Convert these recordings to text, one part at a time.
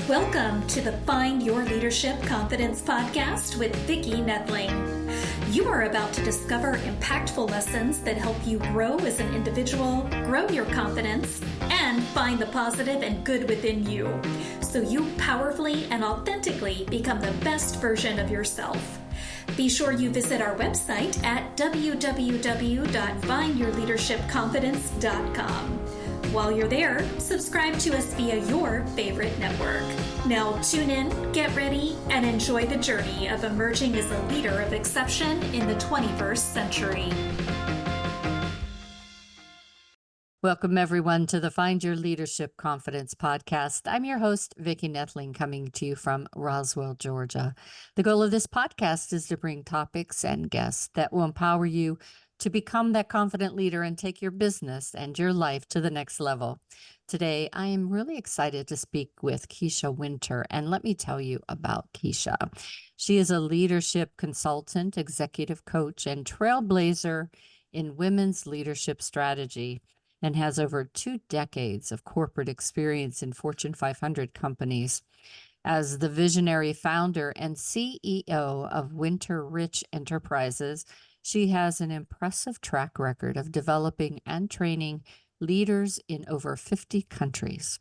Welcome to the Find Your Leadership Confidence podcast with Vicki Noethling. You are about to discover impactful lessons that help you grow as an individual, grow your confidence, and find the positive and good within you, so you powerfully and authentically become the best version of yourself. Be sure you visit our website at www.findyourleadershipconfidence.com. While you're there, subscribe to us via your favorite network. Now tune in, get ready, and enjoy the journey of emerging as a leader of exception in the 21st century. Welcome, everyone, to the Find Your Leadership Confidence podcast. I'm your host, Vicki Noethling, coming to you from Roswell, Georgia. The goal of this podcast is to bring topics and guests that will empower you to become that confident leader and take your business and your life to the next level. Today, I am really excited to speak with Kisha Wynter, and let me tell you about Kisha. She is a leadership consultant, executive coach, and trailblazer in women's leadership strategy, and has over 2 decades of corporate experience in Fortune 500 companies. As the visionary founder and CEO of Wynter Rich Enterprises, she has an impressive track record of developing and training leaders in over 50 countries.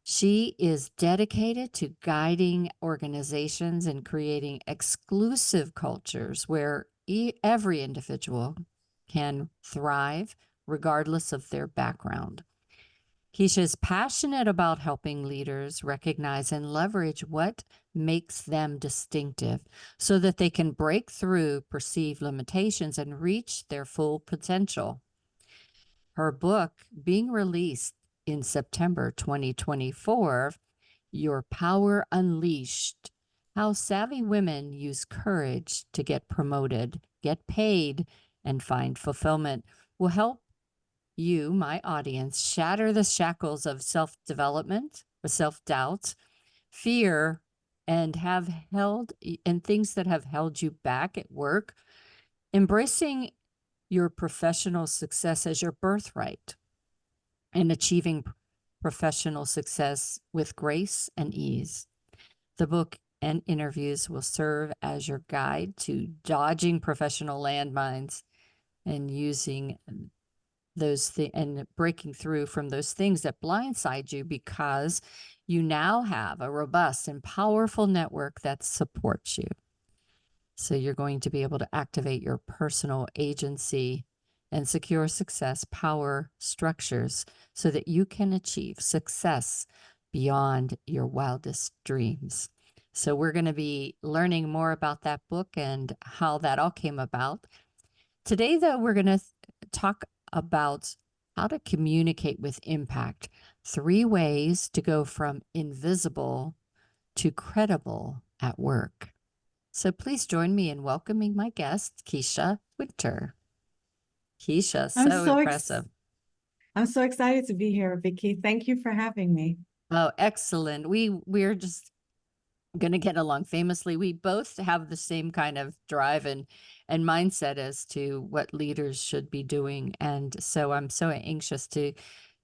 She is dedicated to guiding organizations and creating exclusive cultures where every individual can thrive regardless of their background. Kisha is passionate about helping leaders recognize and leverage what makes them distinctive so that they can break through perceived limitations and reach their full potential. Her book, being released in September 2024, Your Power Unleashed: How Savvy Women Use Courage to Get Promoted, Get Paid, and Find Fulfillment, will help you, my audience, shatter the shackles of self-development, or self-doubt, fear, and things that have held you back at work, embracing your professional success as your birthright, and achieving professional success with grace and ease. The book and interviews will serve as your guide to dodging professional landmines and using those and breaking through from those things that blindside you, because you now have a robust and powerful network that supports you. So you're going to be able to activate your personal agency and secure success power structures so that you can achieve success beyond your wildest dreams. So we're going to be learning more about that book and how that all came about. Today, though, we're going to talk about how to communicate with impact. 3 ways to go from invisible to credible at work. So please join me in welcoming my guest, Kisha Wynter. Kisha, so impressive. I'm so excited to be here, Vicki. Thank you for having me. Oh, excellent. We're just going to get along famously. We both have the same kind of drive and mindset as to what leaders should be doing. And so I'm so anxious to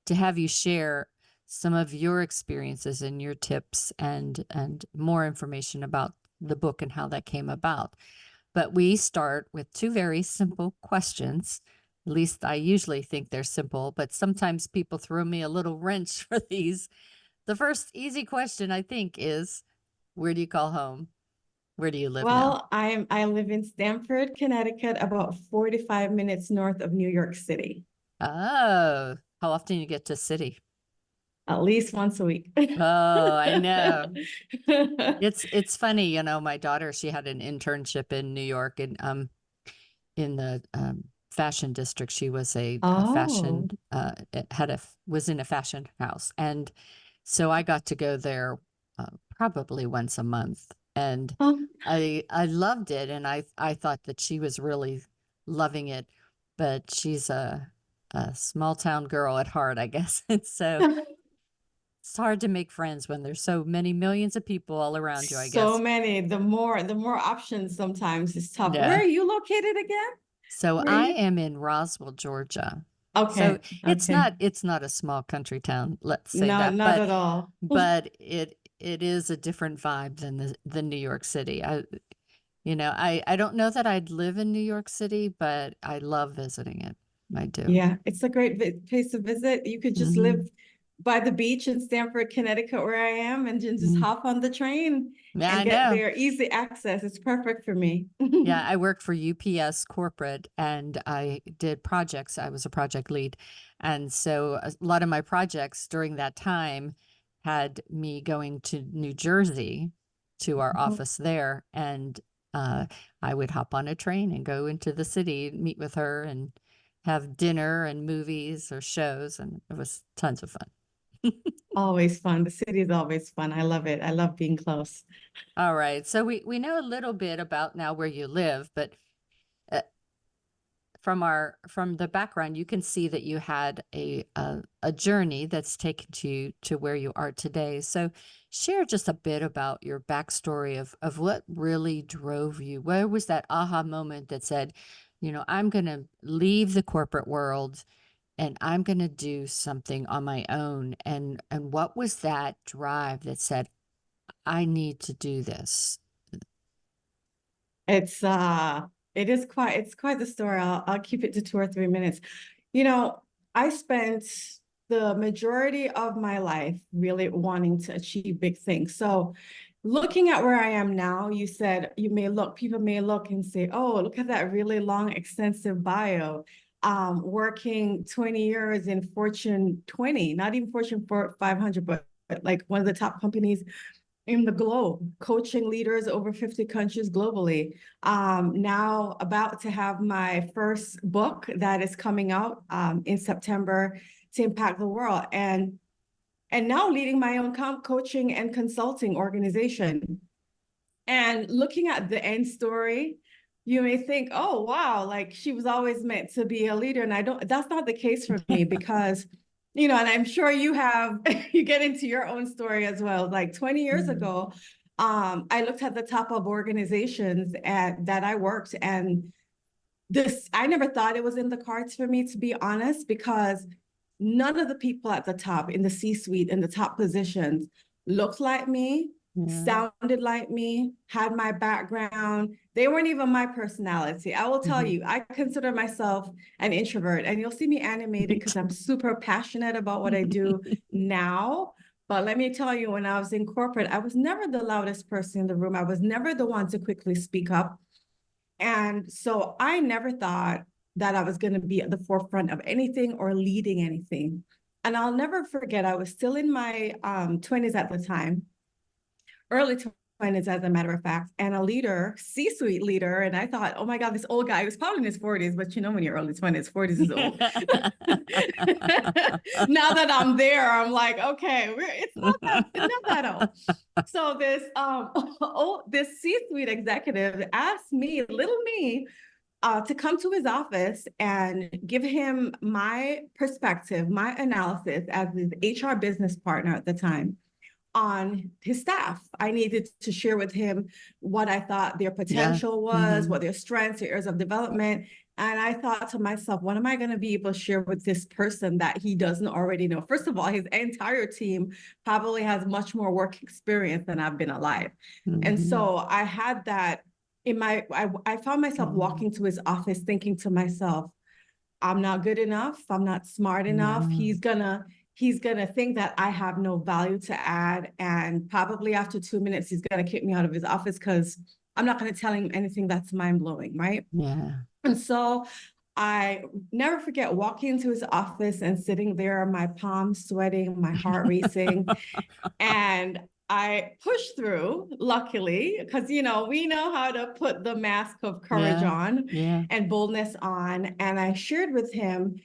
have you share some of your experiences and your tips and more information about the book and how that came about. But we start with 2 very simple questions. At least I usually think they're simple, but sometimes people throw me a little wrench for these. The first easy question, I think, is, where do you call home? Where do you live now? I live in Stamford, Connecticut, about 45 minutes north of New York City. Oh, how often you get to city? At least once a week. Oh, I know. It's funny, you know, my daughter, she had an internship in New York and in the fashion district. She was a fashion was in a fashion house, and so I got to go there probably once a month, and I loved it, and I thought that she was really loving it, but she's a small town girl at heart, I guess. And so it's hard to make friends when there's so many millions of people all around you, I guess. So many. The more options sometimes is tough. Yeah. Where are you located again? So I am in Roswell, Georgia. So Okay, okay. it's not a small country town, let's say No, that, not at all. but it is a different vibe than the New York City. I don't know that I'd live in New York City, but I love visiting it. I do. Yeah, it's a great place to visit. You could just live Hmm. by the beach in Stamford, Connecticut, where I am, and then just hop on the train Yeah, and I get know. there. Easy access. It's perfect for me. Yeah, I worked for UPS corporate and I did projects. I was a project lead. And so a lot of my projects during that time had me going to New Jersey to our office there. And uh, I would hop on a train and go into the city, meet with her and have dinner and movies or shows. And it was tons of fun. Always fun. The city is always fun. I love it. I love being close. All right. So we know a little bit about now where you live, but uh, from the background, you can see that you had a journey that's taken you to where you are today. So share just a bit about your backstory of what really drove you. Where was that aha moment that said, I'm going to leave the corporate world and I'm going to do something on my own? And what was that drive that said, I need to do this? It's it's quite the story. I'll keep it to 2 or 3 minutes. You know, I spent the majority of my life really wanting to achieve big things. So looking at where I am now, you said people may look and say, oh, look at that really long, extensive bio. Working 20 years in Fortune 20, not even Fortune 500, but like one of the top companies in the globe, coaching leaders over 50 countries globally. Now about to have my first book that is coming out in September to impact the world. And now leading my own coaching and consulting organization. And looking at the end story, you may think, oh, wow, like she was always meant to be a leader. And that's not the case for me because, and I'm sure you have, you get into your own story as well. Like 20 years Mhm. ago, I looked at the top of organizations that I worked, and I never thought it was in the cards for me, to be honest, because none of the people at the top in the C-suite in the top positions looked like me, Yeah. sounded like me, had my background. They weren't even my personality. I will tell Mhm. you, I consider myself an introvert, and you'll see me animated because I'm super passionate about what I do now. But let me tell you, when I was in corporate, I was never the loudest person in the room. I was never the one to quickly speak up. And so I never thought that I was going to be at the forefront of anything or leading anything. And I'll never forget, I was still in my 20s at the time, early 20s, as a matter of fact, and a leader, C-suite leader. And I thought, oh my God, this old guy, he was probably in his 40s, but when you're early 20s, 40s is old. Now that I'm there, I'm like, okay, it's not that old. So this C-suite executive asked me, little me, to come to his office and give him my perspective, my analysis as his HR business partner at the time on his staff. I needed to share with him what I thought their Yeah. potential was, Hmm. what their strengths, their areas of development. And I thought to myself, what am I going to be able to share with this person that he doesn't already know? First of all, his entire team probably has much more work experience than I've been alive. And Hmm. so I had that I found myself walking to his office thinking to myself, I'm not good enough. I'm not smart enough. Yeah. He's gonna think that I have no value to add. And probably after 2 minutes, he's gonna kick me out of his office because I'm not gonna tell him anything that's mind blowing, right? Yeah. And so I never forget walking into his office and sitting there, my palms sweating, my heart racing. And I pushed through, luckily, because we know how to put the mask of courage Yeah. on Yeah. and boldness on. And I shared with him.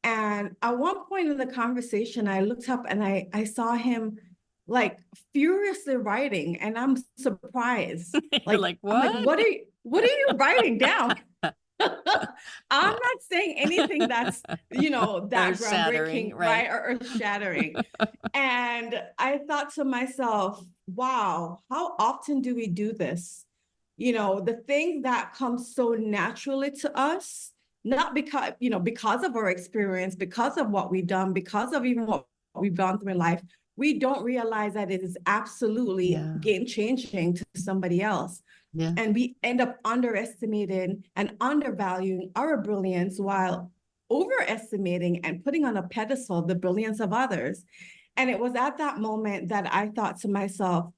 And at one point in the conversation, I looked up and I saw him like furiously writing, and I'm surprised. You're like, I'm like, what? what are you writing down? I'm not saying anything that's, that Earth shattering, groundbreaking, right? right? Or shattering. And I thought to myself, wow, how often do we do this? The thing that comes so naturally to us not because, because of our experience, because of what we've done, because of even what we've gone through in life, we don't realize that it is absolutely game changing to somebody else. Yeah. And we end up underestimating and undervaluing our brilliance while overestimating and putting on a pedestal the brilliance of others. And it was at that moment that I thought to myself,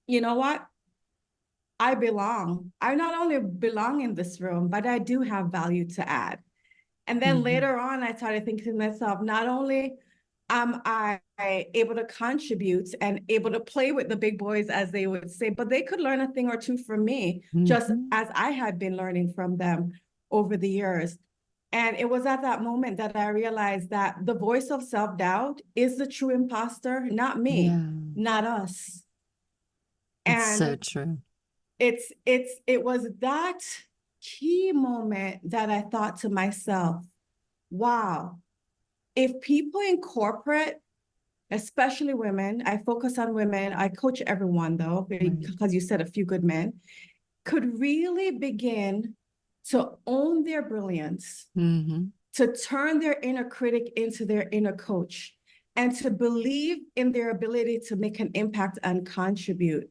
you know what? I belong. I not only belong in this room, but I do have value to add. And then later on, I started thinking to myself, not only am I able to contribute and able to play with the big boys, as they would say, but they could learn a thing or two from me, just as I had been learning from them over the years. And it was at that moment that I realized that the voice of self-doubt is the true imposter, not me, not us. It's so And true. it was that key moment that I thought to myself, wow, if people in corporate, especially women, I focus on women, I coach everyone though, because you said a few good men, could really begin to own their brilliance, to turn their inner critic into their inner coach, and to believe in their ability to make an impact and contribute.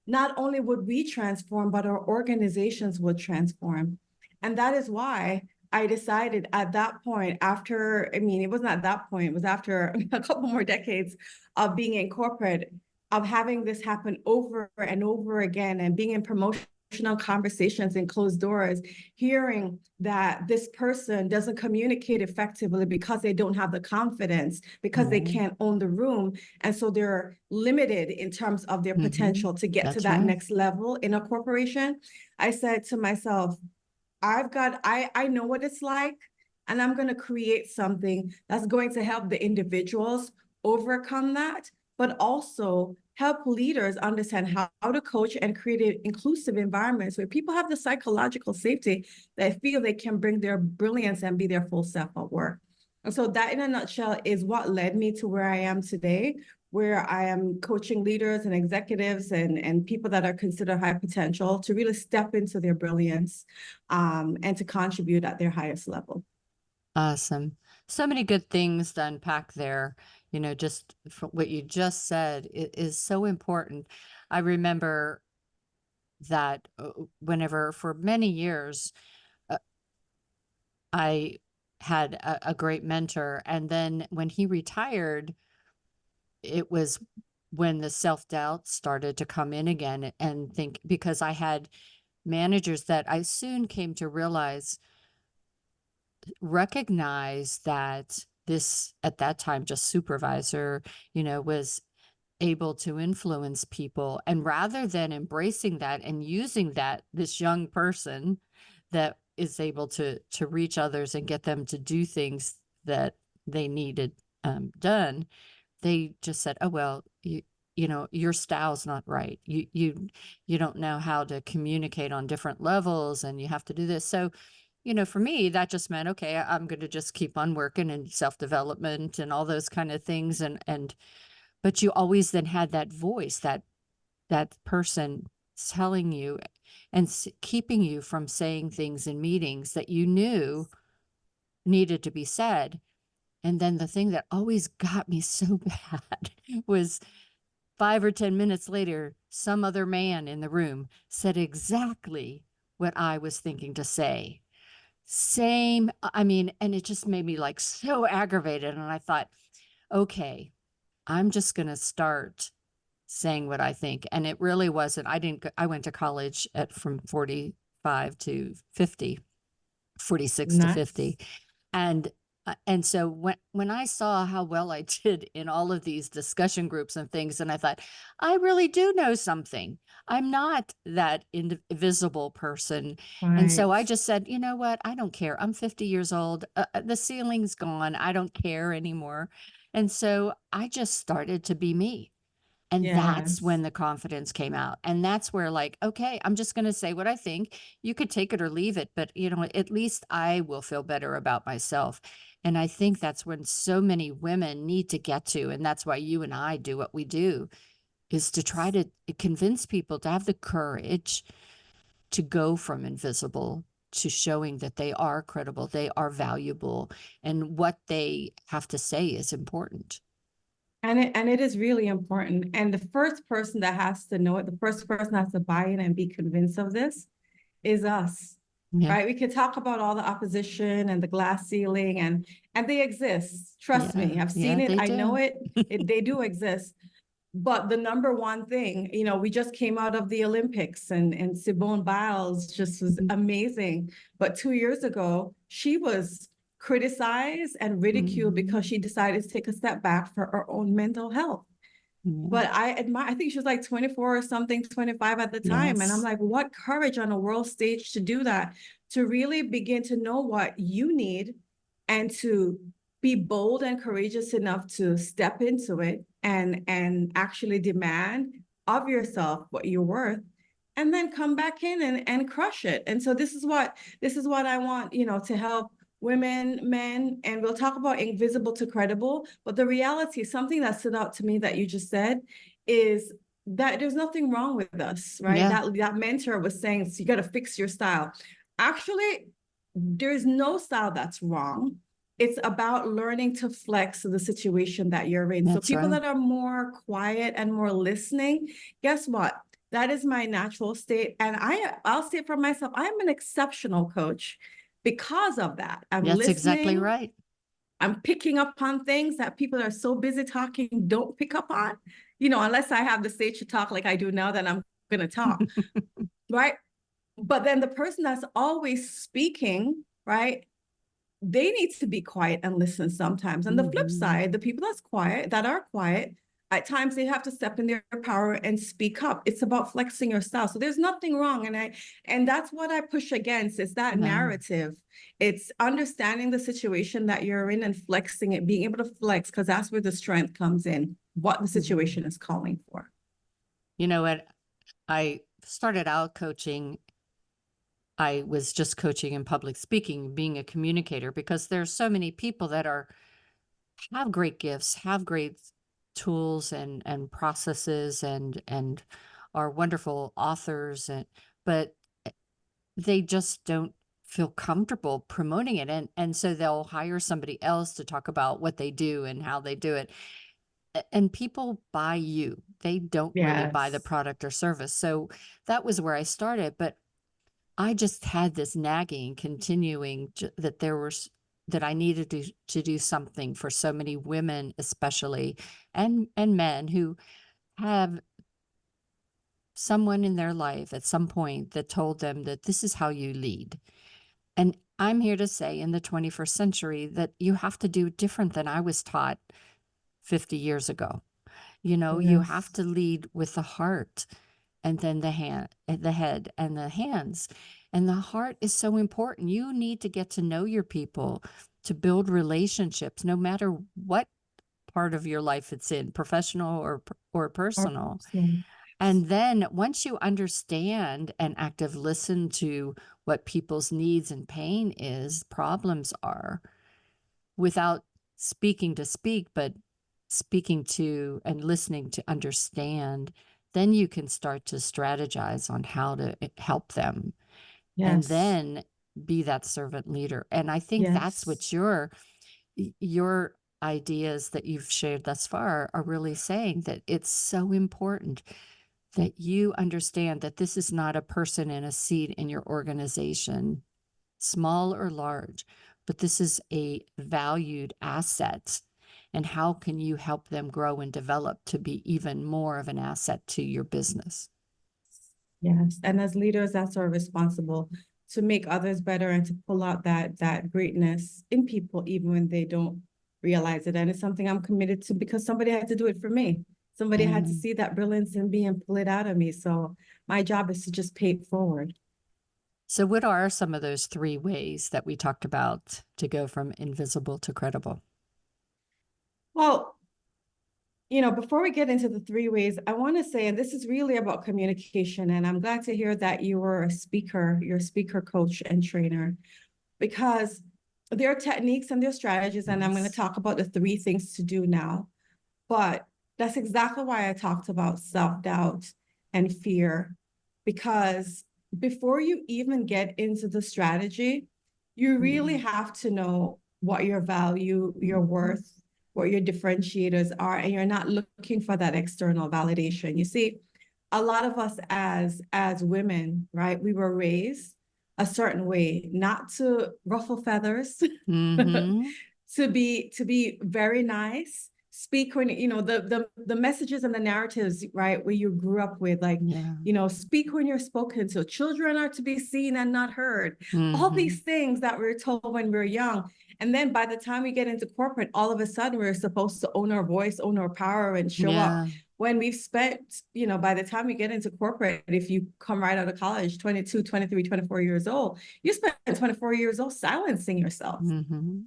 Not only would we transform, but our organizations would transform. And that is why I decided at that point, it wasn't at that point, it was after a couple more decades of being in corporate, of having this happen over and over again and being in promotional conversations in closed doors, hearing that this person doesn't communicate effectively because they don't have the confidence, because they can't own the room. And so they're limited in terms of their potential to get to that next level in a corporation. I said to myself, I know what it's like, and I'm going to create something that's going to help the individuals overcome that, but also help leaders understand how to coach and create inclusive environments where people have the psychological safety that feel they can bring their brilliance and be their full self at work. And so that in a nutshell is what led me to where I am today, where I am coaching leaders and executives and people that are considered high potential to really step into their brilliance and to contribute at their highest level. Awesome. So many good things to unpack there. Just what you just said is so important. I remember that whenever for many years, I had a great mentor. And then when he retired, it was when the self-doubt started to come in again, and think, because I had managers that I soon came to recognize that this, at that time, just supervisor, was able to influence people. And rather than embracing that and using that, this young person that is able to reach others and get them to do things that they needed done, they just said, oh, well, your style's not right. You don't know how to communicate on different levels, and you have to do this. So, for me, that just meant, okay, I'm going to just keep on working in self-development and all those kind of things. But you always then had that voice, that person telling you and keeping you from saying things in meetings that you knew needed to be said. And then the thing that always got me so bad was 5 or 10 minutes later, some other man in the room said exactly what I was thinking to say. Same, and it just made me like so aggravated. And I thought, okay, I'm just going to start saying what I think. And it really wasn't, I went to college from 45 to 50, 46 to 50. And so when I saw how well I did in all of these discussion groups and things, and I thought, I really do know something. I'm not that invisible person. And so I just said, you know what? I don't care. I'm 50 years old. The ceiling's gone. I don't care anymore. And so I just started to be me. And that's when the confidence came out. And that's where, like, okay, I'm just going to say what I think. You could take it or leave it, but at least I will feel better about myself. And I think that's when so many women need to get to. And that's why you and I do what we do, is to try to convince people to have the courage to go from invisible to showing that they are credible, they are valuable, and what they have to say is important. And it is really important. And the first person that has to know it, the first person that has to buy in and be convinced of this is us. Yeah. Right? We could talk about all the opposition and the glass ceiling, and they exist. Trust me, I've seen it, I know it, they do exist. But the number one thing, we just came out of the Olympics, and Simone Biles just was amazing. But 2 years ago, she was criticized and ridiculed because she decided to take a step back for her own mental health. But I think she was like 24 or something, 25 at the time. And I'm like, what courage on a world stage to do that, to really begin to know what you need and to be bold and courageous enough to step into it and actually demand of yourself what you're worth, and then come back in and crush it. And so this is what I want, to help women, men, and we'll talk about invisible to credible. But the reality, something that stood out to me that you just said, is that there's nothing wrong with us, right? Yeah. That mentor was saying, so you got to fix your style. Actually, there's no style that's wrong. It's about learning to flex the situation that you're in. That's so people right. that are more quiet and more listening, guess what? That is my natural state. And I'll say it for myself, I'm an exceptional coach because of that. I'm That's listening. exactly right. I'm picking up on things that people are so busy talking don't pick up on, unless I have the stage to talk like I do now, then I'm going to talk, right? But then the person that's always speaking, right, they need to be quiet and listen sometimes. And the flip side, the people that are quiet, at times they have to step in their power and speak up. It's about flexing your style. So there's nothing wrong. And that's what I push against, is that narrative. It's understanding the situation that you're in and flexing it, being able to flex, because that's where the strength comes in, what the situation is calling for. You know what? I started out coaching. I was just coaching in public speaking, being a communicator, because there's so many people that have great gifts, have great tools and processes and are wonderful authors, but they just don't feel comfortable promoting it. And so they'll hire somebody else to talk about what they do and how they do it. And people buy you. They don't really buy the product or service. So that was where I started. But I just had this nagging, continuing that I needed to do something for so many women, especially, and men who have someone in their life at some point that told them that this is how you lead. And I'm here to say, in the 21st century, that you have to do different than I was taught 50 years ago. You have to lead with the heart, and then the head and the hands. And the heart is so important. You need to get to know your people, to build relationships, no matter what part of your life it's in, professional or personal. And then once you understand and active listen to what people's needs and problems are, without speaking to speak, but speaking to and listening to understand, then you can start to strategize on how to help them. And then be that servant leader. And I think that's what your ideas that you've shared thus far are really saying, that it's so important that you understand that this is not a person in a seat in your organization, small or large, but this is a valued asset. And how can you help them grow and develop to be even more of an asset to your business? Yes. And as leaders, that's our responsible, to make others better and to pull out that greatness in people, even when they don't realize it. And it's something I'm committed to, because somebody had to do it for me. Somebody had to see that brilliance in me and pull it out of me. So my job is to just pay it forward. So what are some of those 3 ways that we talked about to go from invisible to credible? Well, before we get into the 3 ways, I want to say, and this is really about communication, and I'm glad to hear that you were you're a speaker coach and trainer, because there are techniques and there are strategies, and I'm going to talk about the 3 things to do now. But that's exactly why I talked about self-doubt and fear, because before you even get into the strategy, you really have to know what your value, your worth, what your differentiators are, and you're not looking for that external validation. You see, a lot of us as women, right, we were raised a certain way, not to ruffle feathers, Mm-hmm. to be very nice, speak when, the messages and the narratives, right, where you grew up with, like, Yeah. speak when you're spoken to, children are to be seen and not heard, all Mm-hmm. these things that we are told when we are young. And then by the time we get into corporate, all of a sudden we're supposed to own our voice, own our power, and show up, Yeah. when we've spent, by the time we get into corporate, if you come right out of college, 22, 23, 24 years old, you spent 24 years old silencing yourself Mm-hmm.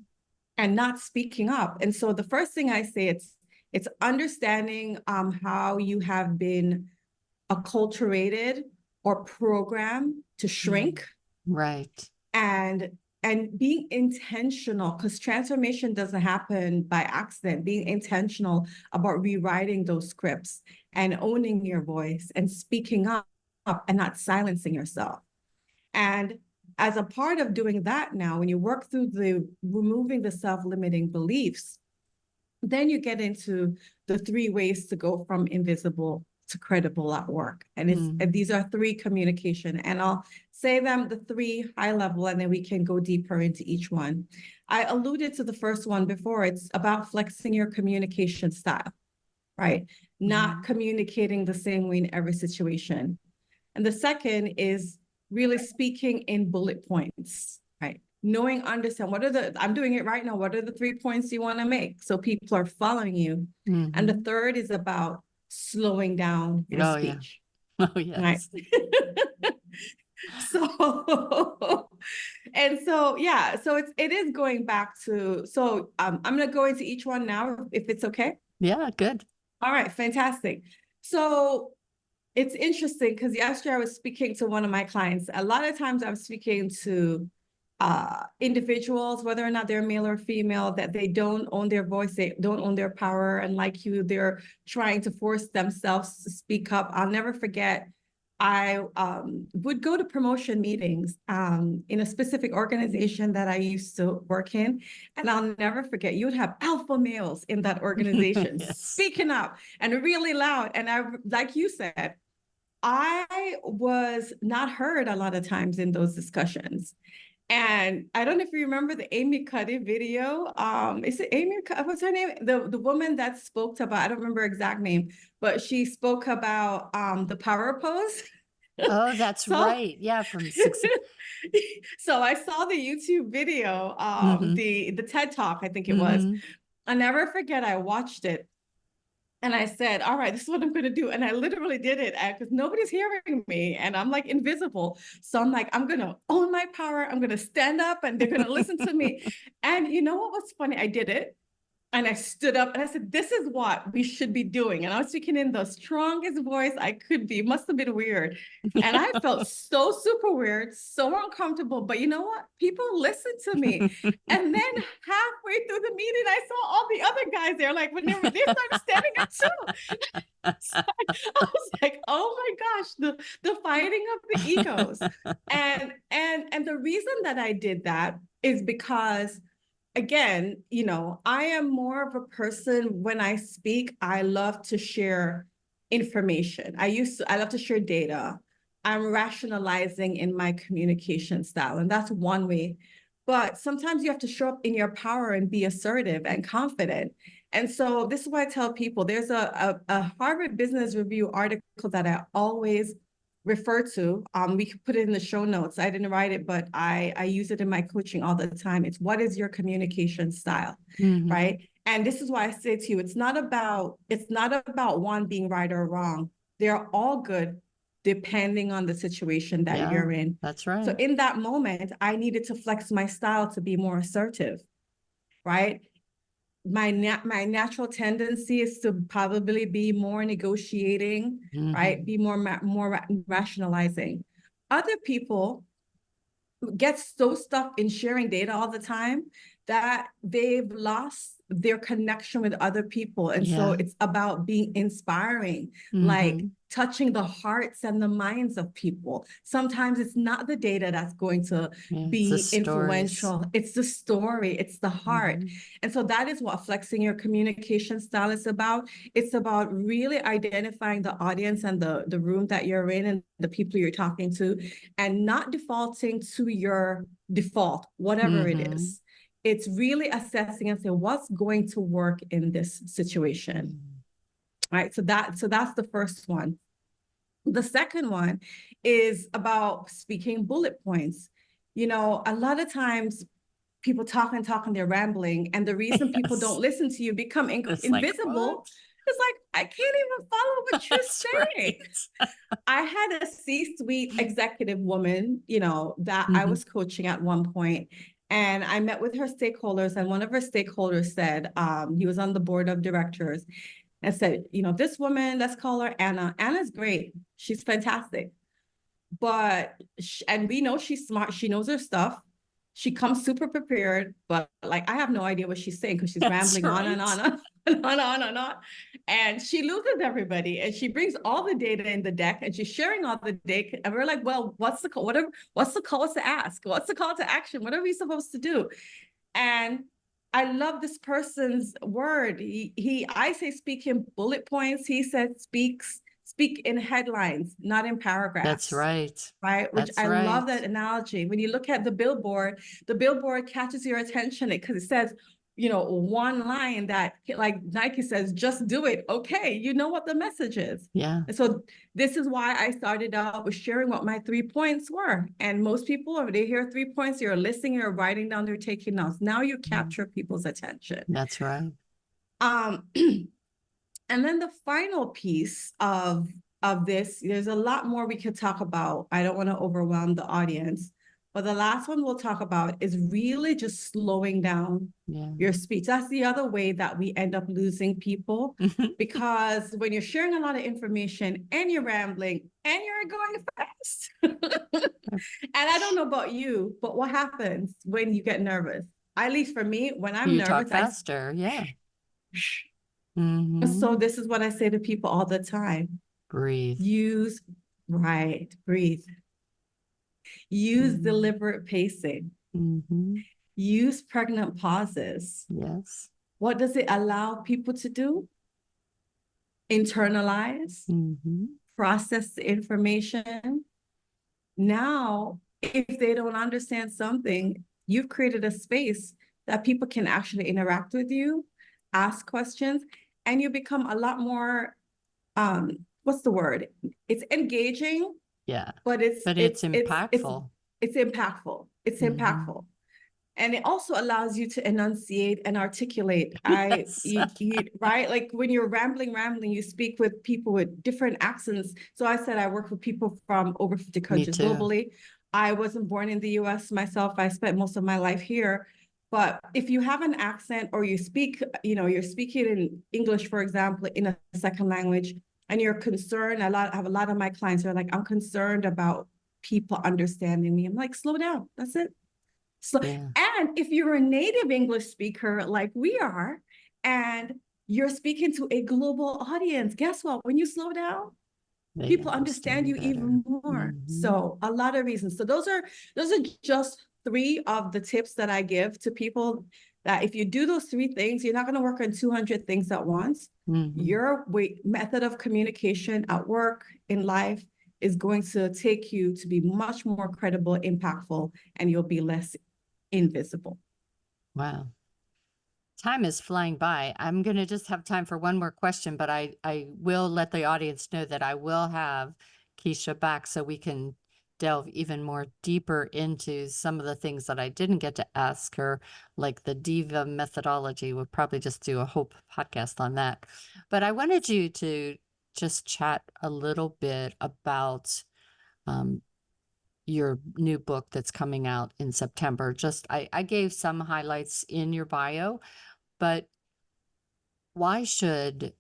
and not speaking up. And so the first thing I say, it's understanding how you have been acculturated or programmed to shrink, Right. and being intentional, because transformation doesn't happen by accident. Being intentional about rewriting those scripts and owning your voice and speaking up and not silencing yourself. And as a part of doing that, now, when you work through the removing the self-limiting beliefs, then you get into the 3 ways to go from invisible to credible at work. And and these are 3 communication, and I'll say them, the 3 high level, and then we can go deeper into each one. I alluded to the first one before. It's about flexing your communication style, right? Not communicating the same way in every situation. And the second is really speaking in bullet points, right? Knowing, understand, I'm doing it right now. What are the 3 points you want to make so people are following you? And the third is about slowing down your speech. Yeah. Oh, Right. yes. So, and so, yeah, so it is going back to, so I'm going to go into each one now, if it's okay. Yeah, good. All right, fantastic. So it's interesting because yesterday I was speaking to one of my clients. A lot of times I'm speaking to individuals, whether or not they're male or female, that they don't own their voice, they don't own their power. And like you, they're trying to force themselves to speak up. I'll never forget, I would go to promotion meetings in a specific organization that I used to work in. And I'll never forget, you would have alpha males in that organization Yes. speaking up and really loud. And I, like you said, I was not heard a lot of times in those discussions. And I don't know if you remember the Amy Cuddy video. Is it Amy? What's her name? The woman that spoke about, I don't remember her exact name, but she spoke about the power pose. Oh, that's So, right. Yeah, from 6. so I saw the YouTube video, the TED Talk, I think it was. Mm-hmm. I'll never forget, I watched it. And I said, all right, this is what I'm going to do. And I literally did it because nobody's hearing me and I'm like invisible. So I'm like, I'm going to own my power. I'm going to stand up and they're going to listen to me. And you know what was funny? I did it. And I stood up and I said, this is what we should be doing. And I was speaking in the strongest voice I could be. It must have been weird. And I felt so super weird, so uncomfortable. But you know what? People listened to me. And then halfway through the meeting, I saw all the other guys there. Like when they started standing up too. So I was like, oh my gosh, the fighting of the egos. And the reason that I did that is because, again, I am more of a person, when I speak, I love to share information. I love to share data. I'm rationalizing in my communication style, and that's one way. But sometimes you have to show up in your power and be assertive and confident. And so this is why I tell people, there's a Harvard Business Review article that I always refer to. We could put it in the show notes. I didn't write it, but I use it in my coaching all the time. It's, what is your communication style, right? And this is why I say to you, it's not about one being right or wrong. They're all good depending on the situation that you're in. That's right. So in that moment, I needed to flex my style to be more assertive, right? My natural tendency is to probably be more negotiating, right? Be more rationalizing. Other people get so stuck in sharing data all the time that they've lost their connection with other people. And so Yeah. it's about being inspiring, like Mhm. touching the hearts and the minds of people. Sometimes it's not the data that's going to Yeah, it's the be stories. influential. It's the story, it's the heart. Mhm. And so that is what flexing your communication style is about. It's about really identifying the audience and the room that you're in and the people you're talking to, and not defaulting to your default, whatever it Mhm. is. It's really assessing and saying what's going to work in this situation. Mhm. Right. So that's the first one. The second one is about speaking bullet points. You know, a lot of times people talk and talk and they're rambling, and the reason people don't Yes. listen to you become It's like, invisible. what? It's like, I can't even follow what you're That's saying. right. I had a C-suite executive woman, you know, that I Mhm. was coaching at one point, and I met with her stakeholders, and one of her stakeholders said, he was on the board of directors, and said, you know, this woman, let's call her Anna. Anna's great. She's fantastic. But, and we know she's smart. She knows her stuff. She comes super prepared, but like, I have no idea what she's saying because she's That's rambling on right. and on and on and on. And she loses everybody. And she brings all the data in the deck and she's sharing all the data. And we're like, well, what's the call? What's the call to ask? What's the call to action? What are we supposed to do? And I love this person's word. I say speak in bullet points. He said speak in headlines, not in paragraphs. That's right. Right? Which That's I love that right. analogy. When you look at the billboard catches your attention because it says, you know, one line that, like Nike says, just do it. Okay, you know what the message is. Yeah. And so this is why I started out with sharing what my 3 points were. And most people, if they hear 3 points, you're listening, you're writing down, they're taking notes. Now you capture people's attention. That's right. And then the final piece of this, there's a lot more we could talk about. I don't want to overwhelm the audience, but the last one we'll talk about is really just slowing down your speech. That's the other way that we end up losing people, because when you're sharing a lot of information and you're rambling and you're going fast, and I don't know about you, but what happens when you get nervous? At least for me, when I'm You nervous, talk faster. Yeah. So Mhm. this is what I say to people all the time. Breathe. Breathe. Use Mhm. deliberate pacing. Mhm. Use pregnant pauses. Yes. What does it allow people to do? Internalize, Mhm. process the information. Now, if they don't understand something, you've created a space that people can actually interact with you, ask questions, and you become a lot more, what's the word? It's engaging, Yeah. but But it's impactful. it's impactful. It's Mhm. impactful. And it also allows you to enunciate and articulate. Yes. Right? Like when you're rambling, you speak with people with different accents. So I said I work with people from over 50 Me countries too. globally. I wasn't born in the US myself. I spent most of my life here. But if you have an accent or you speak, you know, you're speaking in English, for example, in a second language, and you're concerned, I have a lot of my clients who are like, I'm concerned about people understanding me. I'm like, slow down. That's it. So, Yeah. and if you're a native English speaker like we are, and you're speaking to a global audience, guess what? When you slow down, They people understand understand you better. even more. Mhm. So a lot of reasons. So those are just 3 of the tips that I give to people, that if you do those 3 things, you're not going to work on 200 things at once. Mhm. Your method of communication at work, in life, is going to take you to be much more credible, impactful, and you'll be less invisible. Wow. Time is flying by. I'm going to just have time for one more question, but I will let the audience know that I will have Kisha back so we can delve even more deeper into some of the things that I didn't get to ask her, like the DIVA methodology. We'll probably just do a whole podcast on that. But I wanted you to just chat a little bit about your new book that's coming out in September. Just I gave some highlights in your bio, but why should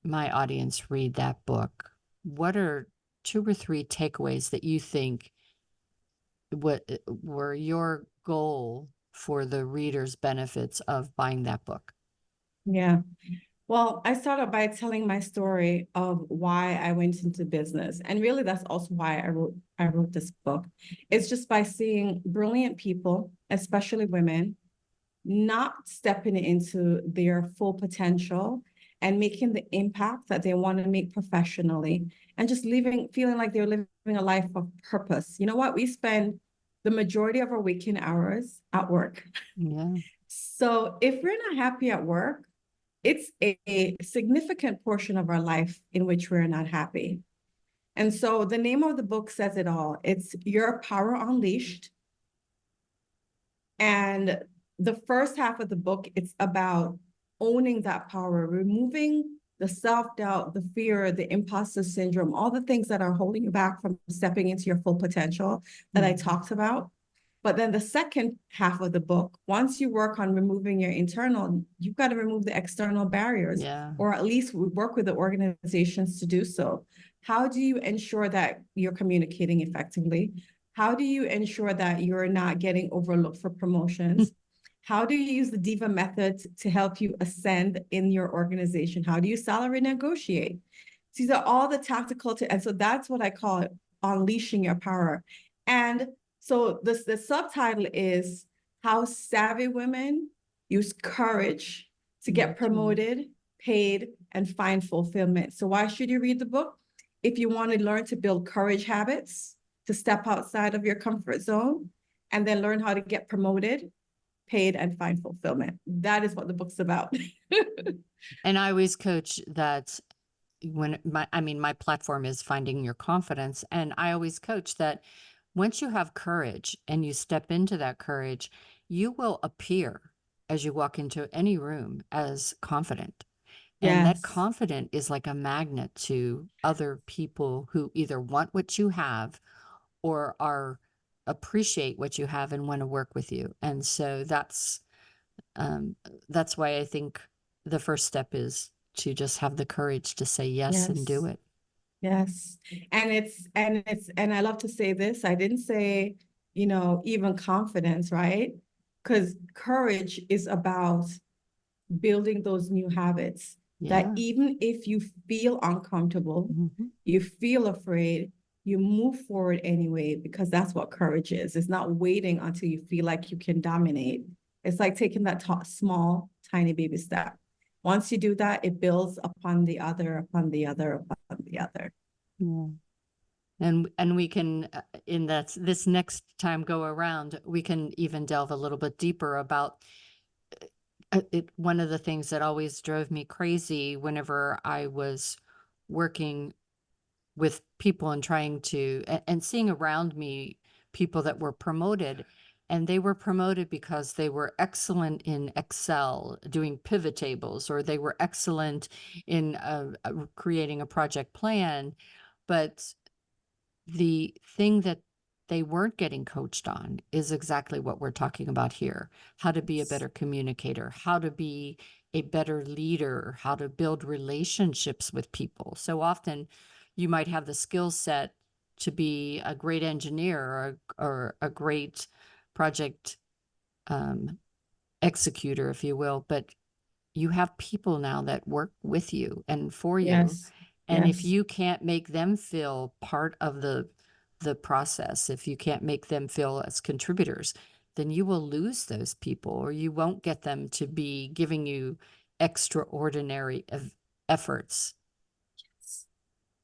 my audience read that book? What are 2 or 3 takeaways that you think were your goal for the reader's benefits of buying that book? Yeah. Well, I started by telling my story of why I went into business. And really that's also why I wrote this book. It's just by seeing brilliant people, especially women, not stepping into their full potential and making the impact that they want to make professionally and just feeling like they're living a life of purpose. You know what? We spend the majority of our waking hours at work. Yeah. So if we're not happy at work, it's a significant portion of our life in which we're not happy. And so the name of the book says it all. It's Your Power Unleashed. And the first half of the book, it's about owning that power, removing the self-doubt, the fear, the imposter syndrome, all the things that are holding you back from stepping into your full potential that I talked about. But then the second half of the book, once you work on removing your internal, you've got to remove the external barriers, or at least work with the organizations to do so. How do you ensure that you're communicating effectively? How do you ensure that you're not getting overlooked for promotions? How do you use the DIVA method to help you ascend in your organization? How do you salary negotiate? These are all the tactical, and so that's what I call it, unleashing your power. And so the subtitle is How Savvy Women Use Courage to Get Promoted, Paid, and Find Fulfillment. So why should you read the book? If you want to learn to build courage habits, to step outside of your comfort zone, and then learn how to get promoted, paid, and find fulfillment. That is what the book's about. And I always coach that when my platform is finding your confidence. And I always coach that once you have courage and you step into that courage, you will appear as you walk into any room as confident. And that confident is like a magnet to other people who either want what you have or appreciate what you have and want to work with you. And so that's why I think the first step is to just have the courage to say yes and do it. Yes. And I love to say this. I didn't say, even confidence, right? Because courage is about building those new habits that even if you feel uncomfortable, you feel afraid, you move forward anyway, because that's what courage is. It's not waiting until you feel like you can dominate. It's like taking that small, tiny baby step. Once you do that, it builds upon the other, upon the other, upon the other. Yeah. And we can, in this next time go around, we can even delve a little bit deeper about one of the things that always drove me crazy whenever I was working with people and trying to, and seeing around me people that were promoted, and they were promoted because they were excellent in Excel, doing pivot tables, or they were excellent in creating a project plan. But the thing that they weren't getting coached on is exactly what we're talking about here. How to be a better communicator, how to be a better leader, how to build relationships with people. So often you might have the skill set to be a great engineer or a great project executor, if you will, but you have people now that work with you and for you. And if you can't make them feel part of the process, if you can't make them feel as contributors, then you will lose those people, or you won't get them to be giving you extraordinary efforts.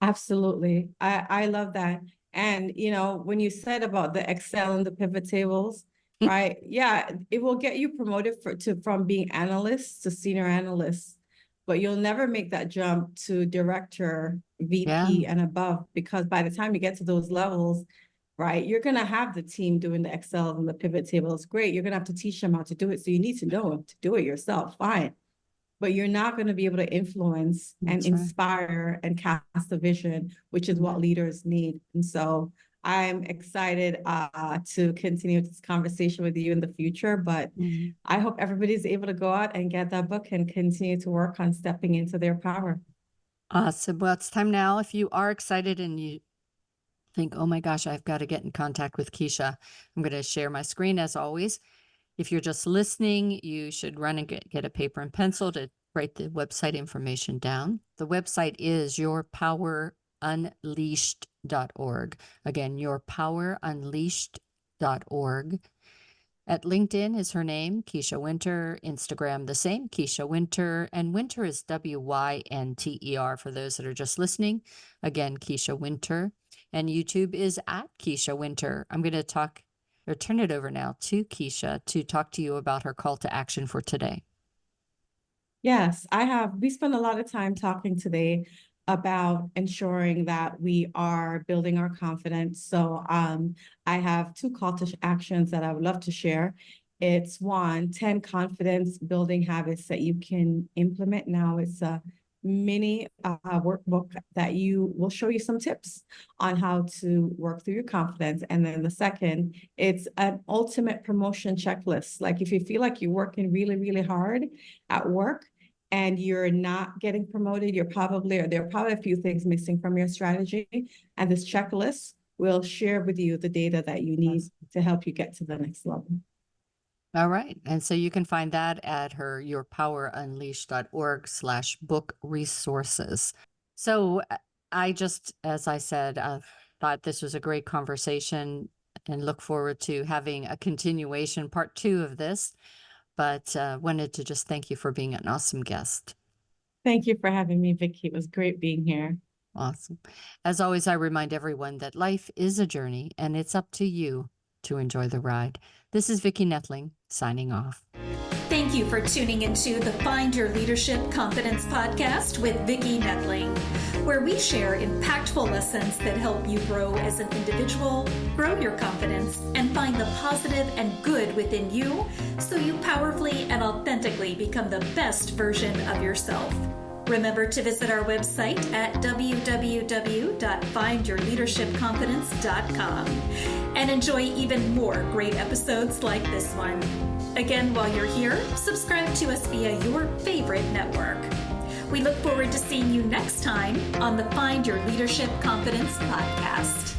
Absolutely. I love that. And, when you said about the Excel and the pivot tables, right? Yeah, it will get you promoted from being analyst to senior analyst, but you'll never make that jump to director, VP and above, because by the time you get to those levels, right, you're going to have the team doing the Excel and the pivot tables. Great. You're going to have to teach them how to do it. So you need to know to do it yourself. Fine. But you're not going to be able to influence and inspire and cast a vision, which is what leaders need. And so I'm excited to continue this conversation with you in the future, but I hope everybody's able to go out and get that book and continue to work on stepping into their power. Awesome. Well, it's time now. If you are excited and you think, oh my gosh, I've got to get in contact with Kisha, I'm going to share my screen as always. If you're just listening, you should run and get a paper and pencil to write the website information down. The website is yourpowerunleashed.org. Again, yourpowerunleashed.org. At LinkedIn is her name, Kisha Wynter. Instagram, the same, Kisha Wynter. And Wynter is Wynter for those that are just listening. Again, Kisha Wynter. And YouTube is at Kisha Wynter. I'm going to turn it over now to Kisha to talk to you about her call to action for today. Yes, we spent a lot of time talking today about ensuring that we are building our confidence. So I have 2 call to actions that I would love to share. It's 10 confidence building habits that you can implement now. It's a mini workbook that will show you some tips on how to work through your confidence. And then the second, it's an ultimate promotion checklist. Like if you feel like you're working really, really hard at work and you're not getting promoted, there are probably a few things missing from your strategy. And this checklist will share with you the data that you need to help you get to the next level. All right. And so you can find that at yourpowerunleashed.org/book resources. So I just, as I said, thought this was a great conversation and look forward to having a continuation, part 2 of this. But wanted to just thank you for being an awesome guest. Thank you for having me, Vicki. It was great being here. Awesome. As always, I remind everyone that life is a journey and it's up to you to enjoy the ride. This is Vicki Noethling signing off. Thank you for tuning into the Find Your Leadership Confidence podcast with Vicki Noethling, where we share impactful lessons that help you grow as an individual, grow your confidence, and find the positive and good within you so you powerfully and authentically become the best version of yourself. Remember to visit our website at www.findyourleadershipconfidence.com and enjoy even more great episodes like this one. Again, while you're here, subscribe to us via your favorite network. We look forward to seeing you next time on the Find Your Leadership Confidence podcast.